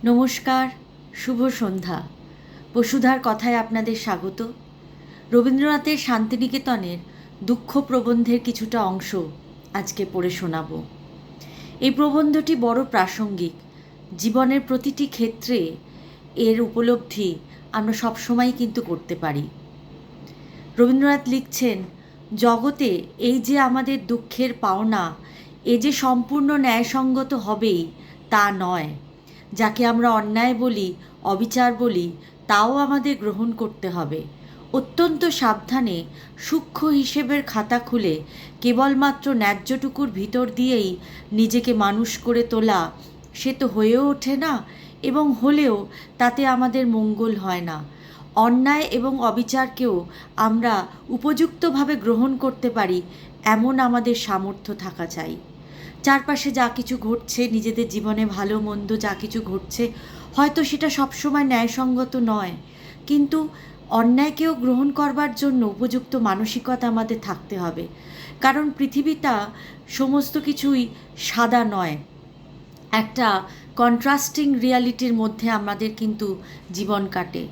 নমস্কার, শুভ সন্ধ্যা। বসুধার কথায় আপনাদের স্বাগত। রবীন্দ্রনাথের শান্তিনিকেতনের দুঃখ প্রবন্ধের কিছুটা অংশ আজকে পড়ে শোনাব। এই প্রবন্ধটি বড় প্রাসঙ্গিক। জীবনের প্রতিটি ক্ষেত্রে এর উপলব্ধি আমরা সবসময় কিন্তু করতে পারি। রবীন্দ্রনাথ লিখছেন, জগতে এই যে আমাদের দুঃখের পাওনা, এ যে সম্পূর্ণ ন্যায়সঙ্গত হবেই তা নয়। যাকে আমরা অন্যায় বলি, অবিচার বলি, তাও আমাদের গ্রহণ করতে হবে। অত্যন্ত সাবধানে সূক্ষ্ম হিসেবের খাতা খুলে কেবলমাত্র ন্যায্যটুকুর ভিতর দিয়েই নিজেকে মানুষ করে তোলা, সে তো হয়েও ওঠে না, এবং হলেও তাতে আমাদের মঙ্গল হয় না। অন্যায় এবং অবিচারকেও আমরা উপযুক্তভাবে গ্রহণ করতে পারি, এমন আমাদের সামর্থ্য থাকা চাই। চারপাশে যা কিছু ঘটছে, নিজেদের জীবনে ভালো মন্দ যা কিছু ঘটছে, হয়তো সেটা সবসময় ন্যায়সঙ্গত নয়, কিন্তু অন্যায়কেও গ্রহণ করবার জন্য উপযুক্ত মানসিকতা আমাদের থাকতে হবে। কারণ পৃথিবীটা সমস্ত কিছুই সাদা নয়, একটা কন্ট্রাস্টিং রিয়ালিটির মধ্যে আমাদের কিন্তু জীবন কাটে।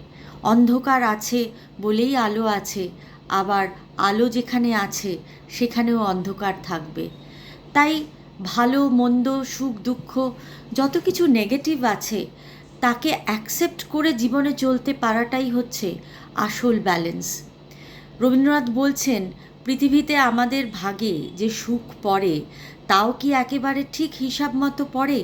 অন্ধকার আছে বলেই আলো আছে, আবার আলো যেখানে আছে সেখানেও অন্ধকার থাকবে। তাই ভালো মন্দ, সুখ দুঃখ, যত কিছু নেগেটিভ আছে তাকে অ্যাকসেপ্ট করে জীবনে চলতে পারাটাই হচ্ছে আসল ব্যালেন্স। রবীন্দ্রনাথ বলছেন, পৃথিবীতে আমাদের ভাগে যে সুখ পড়ে তাও কি একেবারে ঠিক হিসাব মতো পড়ে?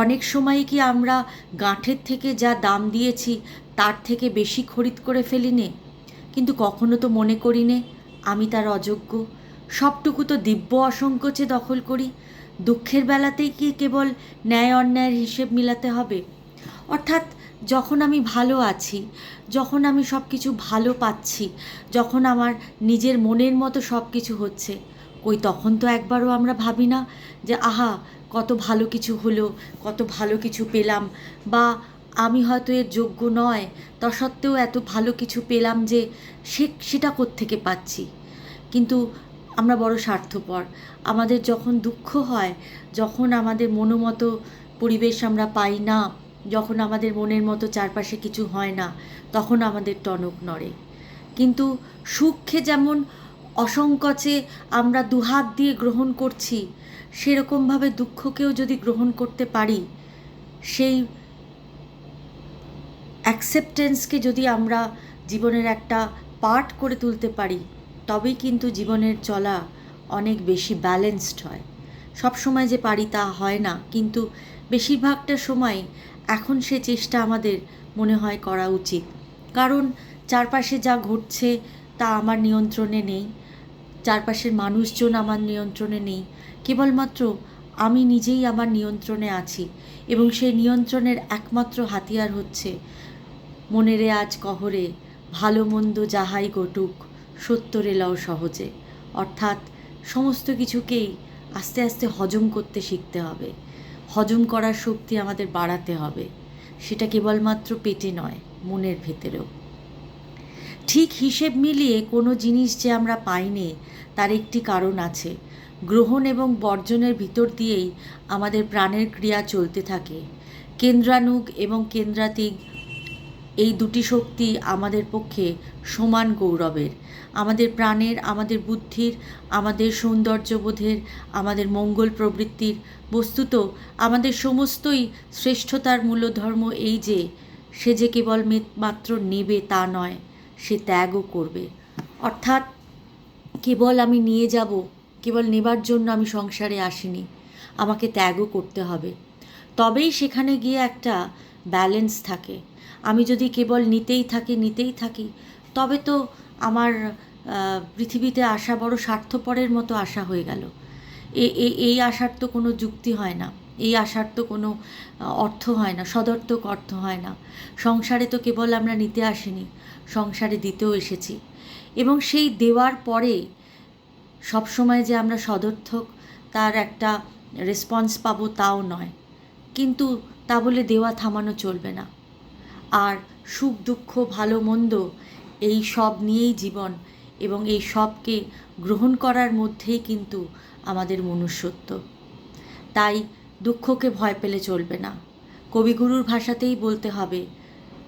অনেক সময় কি আমরা গাঁঠের থেকে যা দাম দিয়েছি তার থেকে বেশি খরিদ করে ফেলি নে? কিন্তু কখনো তো মনে করি নে আমি তার অযোগ্য। সবটুকু তো দিব্য অসংকোচে দখল করি। দুঃখের বেলাতেই কি কেবল ন্যায় অন্যায়ের হিসেব মিলাতে হবে? অর্থাৎ যখন আমি ভালো আছি, যখন আমি সব কিছু ভালো পাচ্ছি, যখন আমার নিজের মনের মতো সব কিছু হচ্ছে, কই তখন তো একবারও আমরা ভাবি না যে আহা কত ভালো কিছু হলো, কত ভালো কিছু পেলাম, বা আমি হয়তো এর যোগ্য নয়, তা সত্ত্বেও এত ভালো কিছু পেলাম যে সেটা কোত্থেকে পাচ্ছি। কিন্তু আমরা বড় স্বার্থপর। আমাদের যখন দুঃখ হয়, যখন আমাদের মনোমতো পরিবেশ আমরা পাই না, যখন আমাদের মনের মতো চারপাশে কিছু হয় না, তখন আমাদের টনক নড়ে। কিন্তু সুখকে যেমন অসংকোচে আমরা দুহাত দিয়ে গ্রহণ করছি, সেরকমভাবে দুঃখকেও যদি গ্রহণ করতে পারি, সেই অ্যাকসেপ্টেন্সকে যদি আমরা জীবনের একটা পার্ট করে তুলতে পারি, তবেই কিন্তু জীবনের চলা অনেক বেশি ব্যালেন্সড হয়। সব সময় যে পারি তা হয় না, কিন্তু বেশিরভাগটা সময় এখন সে চেষ্টা আমাদের মনে হয় করা উচিত। কারণ চারপাশে যা ঘটছে তা আমার নিয়ন্ত্রণে নেই, চারপাশের মানুষজন আমার নিয়ন্ত্রণে নেই, কেবলমাত্র আমি নিজেই আমার নিয়ন্ত্রণে আছি। এবং সেই নিয়ন্ত্রণের একমাত্র হাতিয়ার হচ্ছে মনেরে আজ কহরে ভালো মন্দ যাহাই ঘটুক সত্যরে লও সহজে। অর্থাৎ সমস্ত কিছুকেই আস্তে আস্তে হজম করতে শিখতে হবে। হজম করার শক্তি আমাদের বাড়াতে হবে, সেটা কেবলমাত্র পেটে নয়, মনের ভেতরেও। ঠিক হিসেব মিলিয়ে কোনো জিনিস যে আমরা পাইনি তার একটি কারণ আছে। গ্রহণ এবং বর্জনের ভিতর দিয়েই আমাদের প্রাণের ক্রিয়া চলতে থাকে। কেন্দ্রানুগ এবং কেন্দ্রাতিগ, এই দুটি শক্তি আমাদের পক্ষে সমান গৌরবের। আমাদের প্রাণের, আমাদের বুদ্ধির, আমাদের সৌন্দর্যবোধের, আমাদের মঙ্গল প্রবৃত্তির, বস্তুত আমাদের সমস্তই শ্রেষ্ঠতার মূলধর্ম এই যে সে যে কেবল মাত্র নেবে তা নয়, সে ত্যাগও করবে। অর্থাৎ কেবল আমি নিয়ে যাব, কেবল নেবার জন্য আমি সংসারে আসিনি, আমাকে ত্যাগও করতে হবে। তবেই সেখানে গিয়ে একটা ব্যালেন্স থাকে। আমি যদি কেবল নিতেই থাকি, তবে তো আমার পৃথিবীতে আসা বড় স্বার্থপরের মতো আশা হয়ে গেল। এই আশার তো কোনো যুক্তি হয় না, এই আশার তো কোনো অর্থ হয় না, সদর্থক অর্থ হয় না। সংসারে তো কেবল আমরা নিতে আসিনি, সংসারে দিতেও এসেছি। এবং সেই দেওয়ার পরে সবসময় যে আমরা সদর্থক তার একটা রেসপন্স পাবো তাও নয়, কিন্তু তা বলে দেওয়া থামানো চলবে না। আর সুখ দুঃখ ভালো মন্দ এই সব নিয়েই জীবন, এবং এই সবকে গ্রহণ করার মধ্যেই কিন্তু আমাদের মনুষ্যত্ব। তাই দুঃখকে ভয় পেলে চলবে না, কবিগুরুর ভাষাতেই বলতে হবে,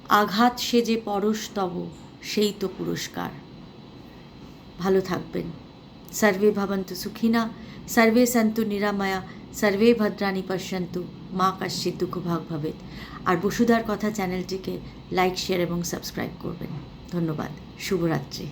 আঘাত সে যে পরশ তব সেই তো পুরস্কার। ভালো থাকবেন। সর্বে ভবন্তু সুখিনা, সর্বে সন্তু নিরাময়া, সর্বে ভদ্রাণি পশ্যন্তু, মা কশ্চিৎ দুঃখ ভাগ ভবেৎ। আর বসুধার কথা চ্যানেলটিকে লাইক, শেয়ার এবং সাবস্ক্রাইব করবেন। ধন্যবাদ। শুভরাত্রি।